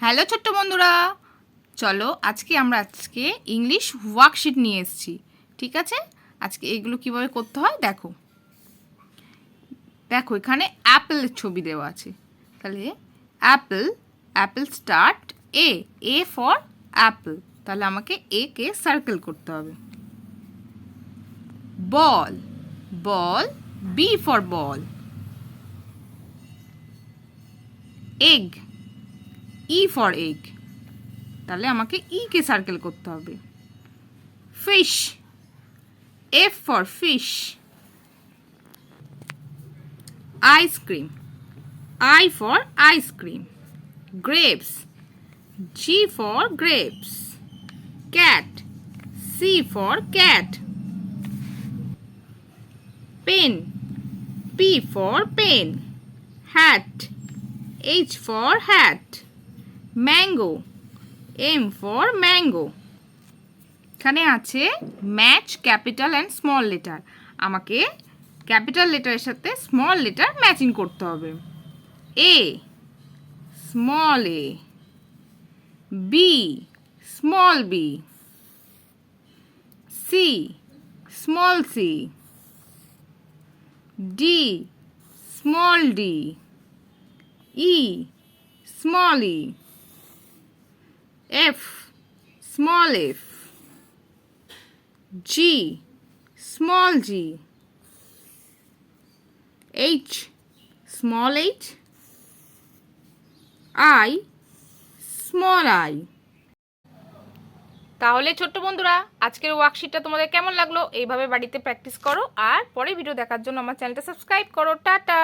Hello ছোট্ট বন্ধুরা, চলো আজকে ইংলিশ ওয়ার্কশিট নিয়ে এসেছি। ঠিক আছে, আজকে এগুলো কিভাবে করতে হয় দেখো। দেখো এখানে অ্যাপেলের ছবি দেওয়া আছে। তাহলে apple start A for apple. তাহলে আমাকে এ কে সার্কেল করতে হবে। Ball B for ball. Egg E for egg. তাহলে আমাকে ই কে সার্কেল করতে হবে। Fish F for fish. Ice cream I for ice cream. Grapes G for grapes. Cat C for cat. Pen P for pen. Hat H for hat. Mango M for mango. এখানে আছে match capital and small letter. আমাকে capital লেটারের সাথে small letter matching করতে হবে। A small A. B small B. C small C. D small D. E small E. F small f. G small g. H small h. I small I. তাহলে ছোট্ট বন্ধুরা, আজকের ওয়ার্কশিটটা তোমাদের কেমন লাগলো? এইভাবে বাড়িতে প্র্যাকটিস করো আর পরে ভিডিও দেখার জন্য আমার চ্যানেলটা সাবস্ক্রাইব করো। টাটা।